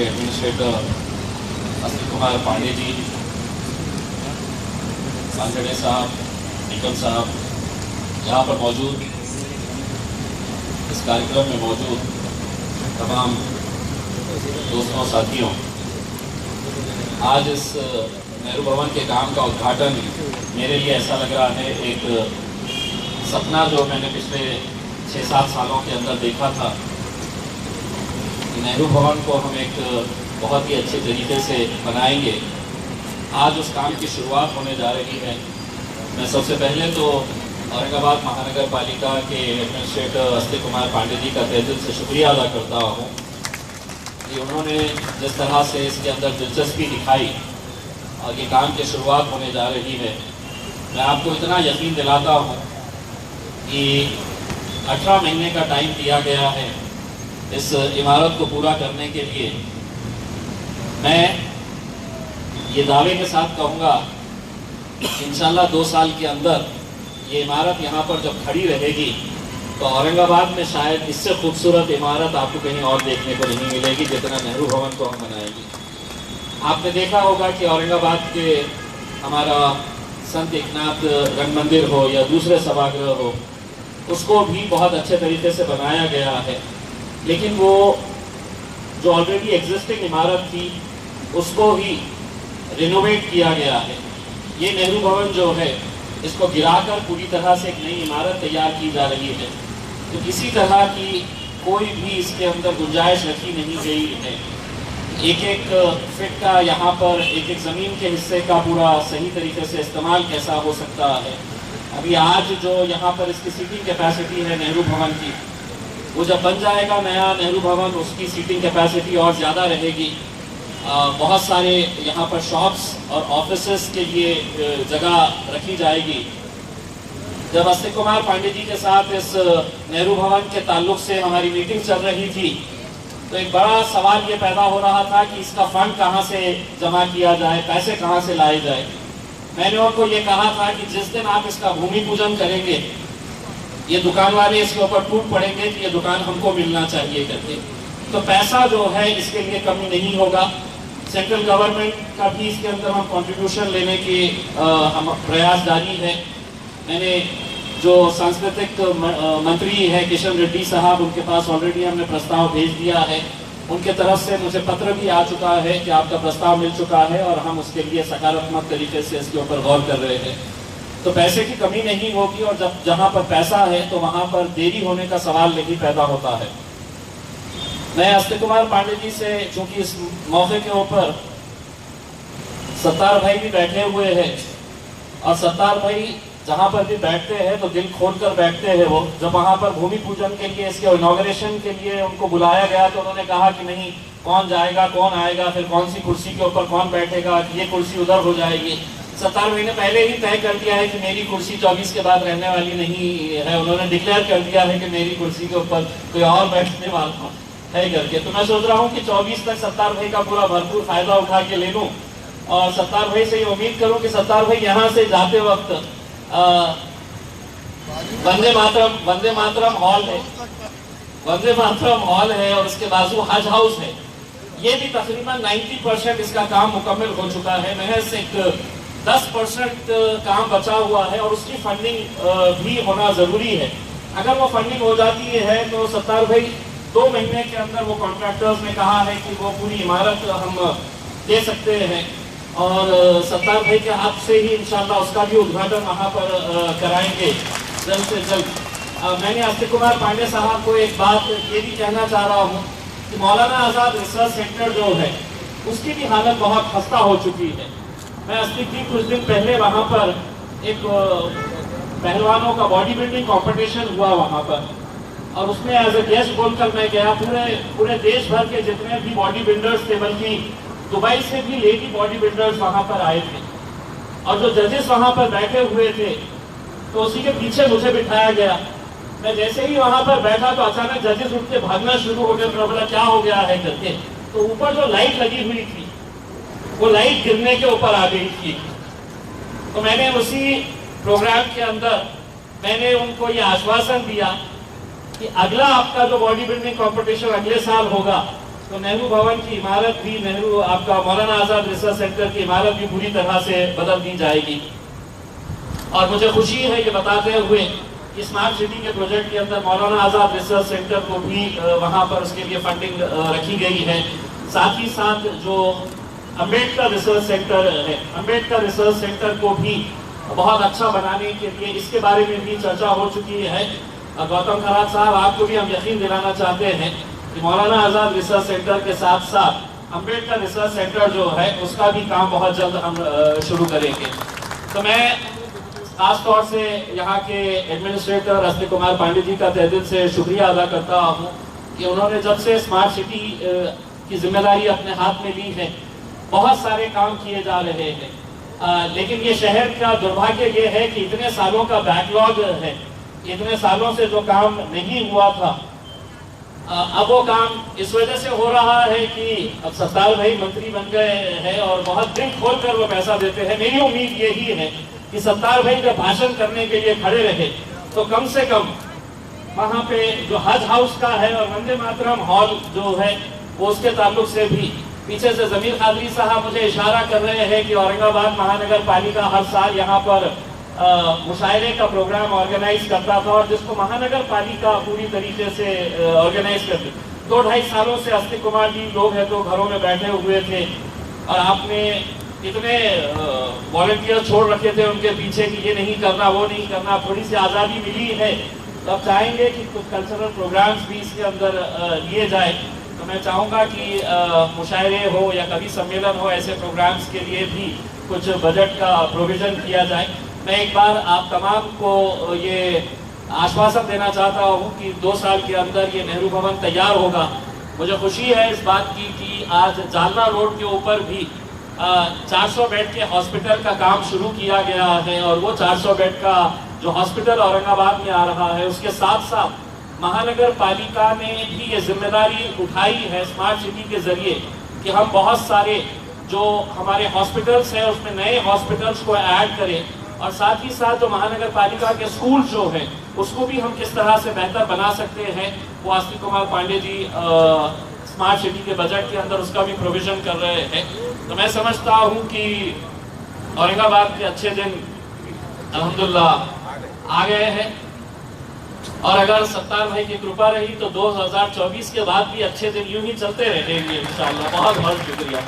Administrator Astik Kumar Pandey ji, Sangade साहब, निकम साहब, यहाँ पर मौजूद, इस कार्यक्रम में मौजूद तमाम दोस्तों साथियों, आज इस नेहरू भवन के काम का उद्घाटन मेरे लिए ऐसा लग रहा है एक सपना जो मैंने पिछले 6-7 सालों के अंदर देखा था। नेहरू भवन को हम एक बहुत ही अच्छे तरीके से बनाएंगे। आज उस काम की शुरुआत होने जा रही है। मैं सबसे पहले तो औरंगाबाद महानगर पालिका के एडमिनिस्ट्रेटर अस्तिक कुमार पांडे जी का तहे दिल से शुक्रिया अदा करता हूँ कि उन्होंने जिस तरह से इसके अंदर दिलचस्पी दिखाई और ये काम की शुरुआत होने जा रही है। मैं आपको इतना यकीन दिलाता हूँ कि 18 महीने का टाइम दिया गया है इस इमारत को पूरा करने के लिए। मैं ये दावे के साथ कहूँगा इंशाल्लाह 2 साल के अंदर ये इमारत यहाँ पर जब खड़ी रहेगी तो औरंगाबाद में शायद इससे खूबसूरत इमारत आपको कहीं और देखने को नहीं मिलेगी जितना नेहरू भवन को हम बनाएंगे। आपने देखा होगा कि औरंगाबाद के हमारा संत एकनाथ रंग मंदिर हो या दूसरे सभागृह हो, उसको भी बहुत अच्छे तरीके से बनाया गया है, लेकिन वो जो ऑलरेडी एग्जिस्टिंग इमारत थी उसको ही रिनोवेट किया गया है। ये नेहरू भवन जो है इसको गिराकर पूरी तरह से एक नई इमारत तैयार की जा रही है। तो किसी तरह की कोई भी इसके अंदर गुंजाइश रखी नहीं गई है। एक फिट का यहाँ पर एक ज़मीन के हिस्से का पूरा सही तरीके से इस्तेमाल कैसा हो सकता है। अभी आज जो यहाँ पर इसकी सीटिंग कैपेसिटी है नेहरू भवन की, वो जब बन जाएगा नया नेहरू भवन, उसकी सीटिंग कैपेसिटी और ज़्यादा रहेगी। बहुत सारे यहाँ पर शॉप्स और ऑफिसेस के लिए जगह रखी जाएगी। जब अस्तिक कुमार पांडे जी के साथ इस नेहरू भवन के ताल्लुक से हमारी मीटिंग चल रही थी तो एक बड़ा सवाल ये पैदा हो रहा था कि इसका फंड कहाँ से जमा किया जाए, पैसे कहाँ से लाए जाए। मैंने उनको ये कहा था कि जिस दिन आप इसका भूमि पूजन करेंगे ये दुकान वाले इसके ऊपर टूट पड़ेंगे कि ये दुकान हमको मिलना चाहिए करके। तो पैसा जो है इसके लिए कमी नहीं होगा। सेंट्रल गवर्नमेंट का भी इसके अंदर हम कंट्रीब्यूशन लेने की हम प्रयास जारी है। मैंने जो सांस्कृतिक मंत्री है किशन रेड्डी साहब, उनके पास ऑलरेडी हमने प्रस्ताव भेज दिया है। उनके तरफ से मुझे पत्र भी आ चुका है कि आपका प्रस्ताव मिल चुका है और हम उसके लिए सकारात्मक तरीके से इसके ऊपर गौर कर रहे हैं। तो पैसे की कमी नहीं होगी और जब जहाँ पर पैसा है तो वहाँ पर देरी होने का सवाल नहीं पैदा होता है। मैं अस्तिक कुमार पांडे जी से, चूंकि इस मौके के ऊपर सत्तार भाई भी बैठे हुए हैं और सत्तार भाई जहाँ पर भी बैठते हैं तो दिल खोल कर बैठते हैं वो। जब वहाँ पर भूमि पूजन के लिए, इसके इनॉग्रेशन के लिए उनको बुलाया गया तो उन्होंने कहा कि नहीं, कौन जाएगा, कौन आएगा, फिर कौन सी कुर्सी के ऊपर कौन बैठेगा, ये कुर्सी उधर हो जाएगी। सत्तार भाई ने पहले ही तय कर दिया है कि मेरी कुर्सी 24 के बाद रहने वाली नहीं है। उन्होंने डिक्लेयर कर दिया है कि मेरी कुर्सी के ऊपर कोई और बैठने वाला है करके। तो मैं सोच रहा हूँ कि 24 तक सत्तार भाई का पूरा भरपूर फायदा उठा के ले लूँ और सत्तार भाई से ये उम्मीद करूँ कि सत्तार भाई यहाँ से जाते वक्त वंदे मातरम हॉल है, वंदे मातरम हॉल है और उसके बाजू हज हाउस है। ये भी तकरीबन 90% इसका काम मुकम्मल हो चुका है। महज एक 10% काम बचा हुआ है और उसकी फंडिंग भी होना ज़रूरी है। अगर वो फंडिंग हो जाती है तो सत्तार भाई 2 महीने के अंदर, वो कॉन्ट्रैक्टर्स ने कहा है कि वो पूरी इमारत हम दे सकते हैं और सत्तार भाई के हाथ से ही इंशाल्लाह उसका भी उद्घाटन वहाँ पर कराएंगे जल्द से जल्द। मैंने अस्तिक कुमार पांडे साहब को एक बात ये भी कहना चाह रहा हूँ कि मौलाना आज़ाद रिसर्च सेंटर जो है उसकी भी हालत बहुत खस्ता हो चुकी है। मैं अस्तिक जी कुछ दिन पहले वहाँ पर एक पहलवानों का बॉडी बिल्डिंग कॉम्पिटिशन हुआ वहाँ पर और उसमें एज ए गेस्ट बोलकर मैं गया। पूरे देश भर के जितने भी बॉडी बिल्डर्स थे, बल्कि दुबई से भी लेडी बॉडी बिल्डर्स वहाँ पर आए थे और जो जजेस वहाँ पर बैठे हुए थे तो उसी के पीछे मुझे बिठाया गया। मैं जैसे ही वहाँ पर बैठा तो अचानक जजेस उठ के भागना शुरू हो गए। बोला क्या हो गया है करके। तो ऊपर जो लाइट लगी हुई थी वो लाइट गिरने के ऊपर आ गई थी। तो मैंने उसी प्रोग्राम के अंदर मैंने उनको ये आश्वासन दिया कि अगला आपका जो बॉडी बिल्डिंग कॉम्पिटिशन अगले साल होगा तो नेहरू भवन की इमारत भी, नेहरू आपका मौलाना आज़ाद रिसर्च सेंटर की इमारत भी पूरी तरह से बदल दी जाएगी। और मुझे खुशी है ये बताते हुए कि स्मार्ट सिटी के प्रोजेक्ट के अंदर मौलाना आज़ाद रिसर्च सेंटर को भी वहाँ पर उसके लिए फंडिंग रखी गई है। साथ ही साथ जो अम्बेडकर रिसर्च सेंटर है, अम्बेडकर रिसर्च सेंटर को भी बहुत अच्छा बनाने के लिए इसके बारे में भी चर्चा हो चुकी है। गौतम खरात साहब, आपको भी हम यकीन दिलाना चाहते हैं कि मौलाना आज़ाद रिसर्च सेंटर के साथ साथ अम्बेडकर रिसर्च सेंटर जो है उसका भी काम बहुत जल्द हम शुरू करेंगे। तो मैं खास तौर से यहाँ के एडमिनिस्ट्रेटर अस्तिक कुमार पांडे जी का तहे दिल से शुक्रिया अदा करता हूँ कि उन्होंने जब से स्मार्ट सिटी की जिम्मेदारी अपने हाथ में ली है, बहुत सारे काम किए जा रहे हैं। लेकिन ये शहर का दुर्भाग्य ये है कि इतने सालों का बैकलॉग है, इतने सालों से जो काम नहीं हुआ था, अब वो काम इस वजह से हो रहा है कि अब सत्तार भाई मंत्री बन गए हैं और बहुत दिल खोल कर वो पैसा देते हैं। मेरी उम्मीद यही है कि सत्तार भाई जब भाषण करने के लिए खड़े रहे तो कम से कम वहाँ पे जो हज हाउस का है और वंदे मातरम हॉल जो है वो उसके ताल्लुक से भी पीछे से जमीर कादरी साहब मुझे इशारा कर रहे हैं कि औरंगाबाद महानगर पालिका हर साल यहाँ पर मुशायरे का प्रोग्राम ऑर्गेनाइज करता था और जिसको महानगर पालिका पूरी तरीके से ऑर्गेनाइज करती। 2-2.5 सालों से अस्तिक कुमार जी लोग हैं तो घरों में बैठे हुए थे और आपने इतने वॉलंटियर छोड़ रखे थे उनके पीछे कि ये नहीं करना, वो नहीं करना। थोड़ी सी आज़ादी मिली है तो अब चाहेंगे कि कुछ कल्चरल प्रोग्राम्स भी इसके अंदर लिए जाए। तो मैं चाहूँगा कि मुशायरे हो या कभी सम्मेलन हो, ऐसे प्रोग्राम्स के लिए भी कुछ बजट का प्रोविज़न किया जाए। मैं एक बार आप तमाम को ये आश्वासन देना चाहता हूँ कि 2 साल के अंदर ये नेहरू भवन तैयार होगा। मुझे खुशी है इस बात की कि आज जालना रोड के ऊपर भी 400 बेड के हॉस्पिटल का काम शुरू किया गया है और वो 400 बेड का जो हॉस्पिटल औरंगाबाद में आ रहा है उसके साथ साथ महानगर पालिका ने भी ये जिम्मेदारी उठाई है स्मार्ट सिटी के जरिए कि हम बहुत सारे जो हमारे हॉस्पिटल्स हैं उसमें नए हॉस्पिटल्स को ऐड करें और साथ ही साथ जो महानगर पालिका के स्कूल जो हैं उसको भी हम किस तरह से बेहतर बना सकते हैं वो अस्तिक कुमार पांडे जी स्मार्ट सिटी के बजट के अंदर उसका भी प्रोविजन कर रहे हैं। तो मैं समझता हूँ कि औरंगाबाद के अच्छे दिन अल्हम्दुलिल्लाह आ गए हैं और अगर सत्तार भाई की कृपा रही तो 2024 के बाद भी अच्छे दिन यूं ही चलते रहेंगे इंशाअल्लाह। बहुत बहुत शुक्रिया।